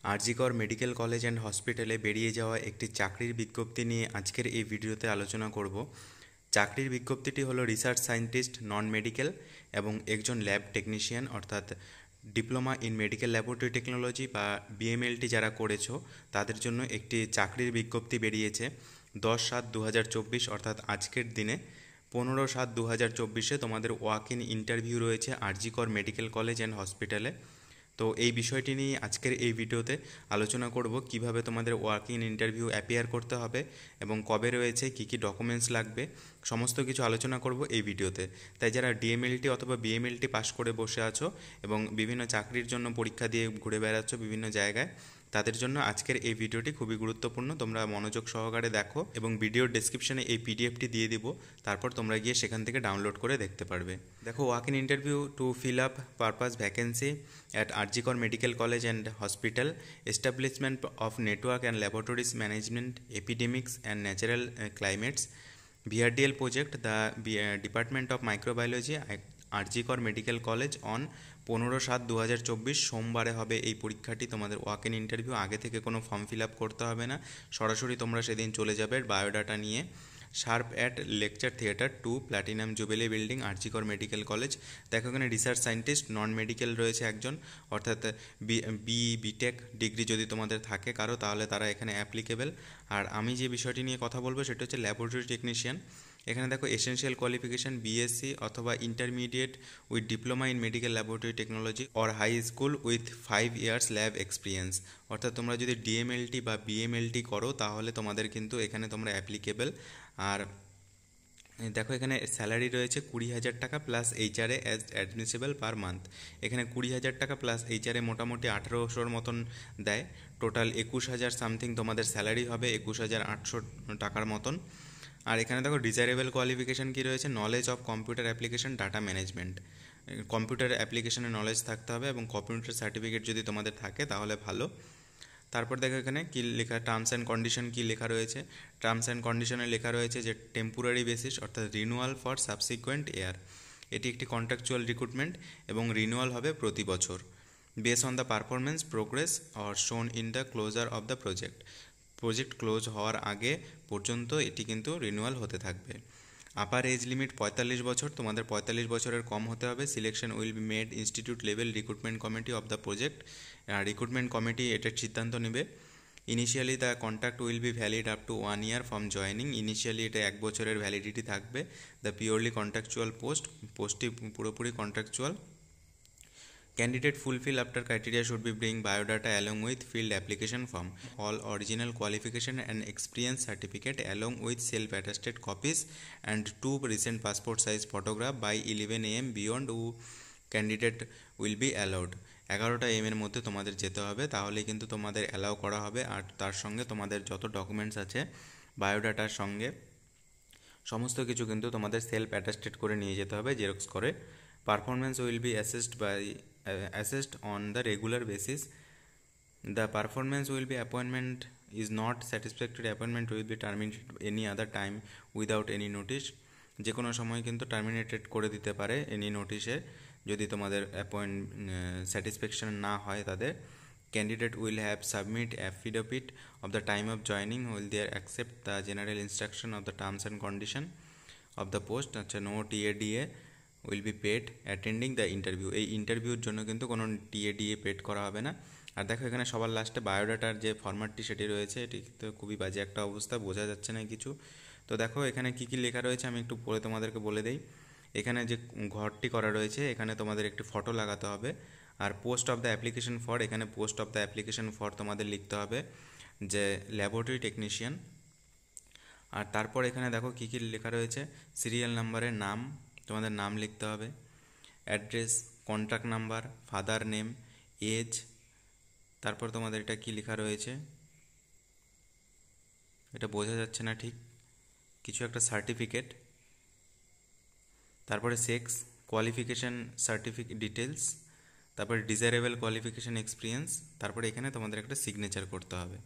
RG Kar medical college and হসপিটালে বেরিয়ে যাওয়া একটি চাকরির বিজ্ঞপ্তি নিয়ে আজকের এই ভিডিওতে আলোচনা করব। চাকরির বিজ্ঞপ্তিটি হলো রিসার্চ সায়েন্টিস্ট নন মেডিকেল এবং একজন ল্যাব টেকনিশিয়ান অর্থাৎ diploma in medical laboratory technology বা বিএমএলটি যারা করেছো তাদের জন্য একটি চাকরির বিজ্ঞপ্তি বেরিয়েছে 10/7/2024 অর্থাৎ আজকের দিনে। 15/7/2024 তোমাদের ওয়াক ইন ইন্টারভিউ রয়েছে আরজিকর মেডিকেল কলেজ অ্যান্ড হসপিটালে। তো এই বিষয়টি নিয়ে আজকের এই ভিডিওতে আলোচনা করব কিভাবে তোমাদের ওয়াক ইন ইন্টারভিউ অ্যাপিয়ার করতে হবে এবং কবে রয়েছে, কী কী ডকুমেন্টস লাগবে, সমস্ত কিছু আলোচনা করব এই ভিডিওতে। তাই যারা ডিএমএলটি অথবা বিএমএলটি পাস করে বসে আছো এবং বিভিন্ন চাকরির জন্য পরীক্ষা দিয়ে ঘুরে বেড়াচ্ছ বিভিন্ন জায়গায়, তাদের জন্য আজকের এই ভিডিওটি খুবই গুরুত্বপূর্ণ। তোমরা মনোযোগ সহকারে দেখো এবং ভিডিওর ডেসক্রিপশনে এই পিডিএফটি দিয়ে দিব, তারপর তোমরা গিয়ে সেখান থেকে ডাউনলোড করে দেখতে পারবে। দেখো, walk in interview to fill up purpose vacancy at RG Kar medical college and hospital, establishment of network and laboratories management, epidemics and natural climates, VRDL project, the department of microbiology, RG Kar medical college on 15/7/2024 সোমবারে হবে এই পরীক্ষাটি। তোমাদের walk in interview, আগে থেকে কোনো form fill up করতে হবে না, সরাসরি তোমরা সেদিন চলে যাবে বায়োডাটা নিয়ে। Sharp at lecture theatre 2, platinum jubilee building, RG Kar medical college. দেখো এখানে রিসার্চ সায়েন্টিস্ট নন মেডিকেল রয়েছে একজন, অর্থাৎ বিটেক ডিগ্রি যদি তোমাদের থাকে কারো, তাহলে তারা এখানে অ্যাপ্লিকেবল। আর আমি যে বিষয়টি নিয়ে কথা বলবো সেটা হচ্ছে ল্যাবরেটরি টেকনিশিয়ান। এখানে দেখো এসেনশিয়াল কোয়ালিফিকেশান বিএসসি অথবা intermediate with diploma in medical laboratory technology or high school with 5 years lab experience. অর্থাৎ তোমরা যদি ডিএমএলটি বা বিএমএলটি করো তাহলে তোমাদের কিন্তু এখানে তোমরা অ্যাপ্লিকেবল। আর দেখো এখানে স্যালারি রয়েছে 20,000 টাকা plus HRA as admissible per month. এখানে 20,000 টাকা প্লাস এইচআরএ মোটামুটি 1800-র মতন দেয়। টোটাল 21,000 সামথিং তোমাদের স্যালারি হবে, 21,800 টাকার মতন। আর এখানে দেখো ডিজায়ারেবল কোয়ালিফিকেশান কী রয়েছে, knowledge of computer application, data management. Computer অ্যাপ্লিকেশনের নলেজ থাকতে হবে এবং কম্পিউটার সার্টিফিকেট যদি তোমাদের থাকে তাহলে ভালো। তারপর দেখো এখানে কী লেখা, টার্মস অ্যান্ড কন্ডিশন কী লেখা রয়েছে। টার্মস অ্যান্ড কন্ডিশনে লেখা রয়েছে যে টেম্পোরারি বেসিস অর্থাৎ রিনিউয়াল ফর সাবসিকুয়েন্ট ইয়ার। এটি একটি কন্ট্রাকচুয়াল রিক্রুটমেন্ট এবং রিনিউয়াল হবে প্রতি বছর base on the performance progress or শোন in the closure of the project close হওয়ার আগে পর্যন্ত এটি কিন্তু রিনিউয়াল হতে থাকবে। আপার এজ লিমিট 45 বছর, তোমাদের 45 বছরের কম হতে হবে। Selection will be made institute level recruitment committee of the project. Recruitment committee এটার সিদ্ধান্ত নেবে। Initially the contract will be valid up to 1 year from joining. Initially এটা 1 বছরের ভ্যালিডিটি থাকবে। দ্য পিওরলি কন্ট্রাকচুয়াল পোস্টটি পুরোপুরি contractual. Candidate fulfill after criteria should be bring biodata along with filled application form, all original qualification and experience certificate along with self-attested copies and 2 recent passport size photograph by 11 am beyond who candidate will be allowed। 11টা AM এর মধ্যে তোমাদের যেতে হবে, তাহলে কিন্তু তোমাদের allow করা হবে। আর তার সঙ্গে তোমাদের যত ডকুমেন্টস আছে বায়োডাটার সঙ্গে সমস্ত কিছু কিন্তু তোমাদের সেলফ অ্যাটাস্টেড করে নিয়ে যেতে হবে, জেরক্স করে। Performance will be assessed on the regular basis. The performance will be appointment is not satisfactory, appointment will be terminated any other time without any notice। যে কোনো সময় কিন্তু টার্মিনেটেড করে দিতে পারে এনি নোটিশে যদি তোমাদের স্যাটিসফ্যাকশন না হয় তাদের। Candidate will have submit affidavit of the time of joining will there accept the general instruction of the terms and condition of the post. আচ্ছা, no TA DA will be paid attending the interview. এই ইন্টারভিউর জন্য কিন্তু কোনো TA DA paid করা হবে না। আর দেখো এখানে সবার লাস্টে বায়োডাটার যে ফরম্যাটটি সেটি রয়েছে, এটি তো খুবই বাজে একটা অবস্থা, বোঝা যাচ্ছে না কিছু। তো দেখো এখানে কী কী লেখা রয়েছে আমি একটু পরে তোমাদেরকে বলে দেই। এখানে যে ঘরটি করা রয়েছে এখানে তোমাদের একটি ফটো লাগাতে হবে। আর post of the application for, এখানে post of the application for তোমাদের লিখতে হবে যে ল্যাবরেটরি টেকনিশিয়ান। আর তারপর এখানে দেখো কী কী লেখা রয়েছে, সিরিয়াল নাম্বারের নাম, তোমাদের নাম লিখতে হবে, address, contact number, father name, age. তারপর তোমাদের এটা কি লেখা রয়েছে এটা বোঝা যাচ্ছে না ঠিক, কিছু একটা সার্টিফিকেট। তারপরে সেক্স, কোয়ালিফিকেশান সার্টিফিকেট ডিটেলস, তারপরে ডিজায়ারেবল কোয়ালিফিকেশান এক্সপিরিয়েন্স। তারপরে এখানে তোমাদের একটা সিগনেচার করতে হবে।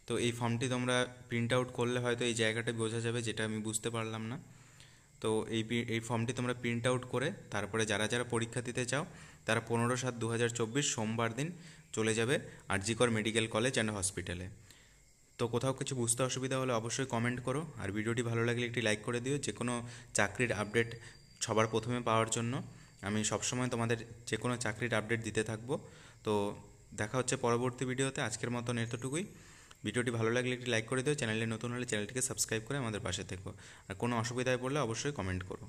তো এই ফর্মটি তোমরা প্রিন্ট আউট করলে হয়তো এই জায়গাটা বোঝা যাবে যেটা আমি বুঝতে পারলাম না। তো এই ফর্মটি তোমরা প্রিন্ট আউট করে তারপরে যারা যারা পরীক্ষা দিতে চাও তারা 15/7/2024 সোমবার দিন চলে যাবে আরজিকর মেডিকেল কলেজ অ্যান্ড হসপিটালে। তো কোথাও কিছু বুঝতে অসুবিধা হলে অবশ্যই কমেন্ট করো, আর ভিডিওটি ভালো লাগলে একটি লাইক করে দিও। যে কোনো চাকরির আপডেট সবার প্রথমে পাওয়ার জন্য আমি সবসময় তোমাদের যে কোনো চাকরির আপডেট দিতে থাকবো। তো দেখা হচ্ছে পরবর্তী ভিডিওতে। আজকের মতন এতটুকুই। ভিডিওটি ভালো লাগলে একটি লাইক করে দিও, চ্যানেলে নতুন হলে চ্যানেলটিকে সাবস্ক্রাইব করে আমাদের পাশে থেকো, আর কোনো অসুবিধায় পড়লে অবশ্যই কমেন্ট করো।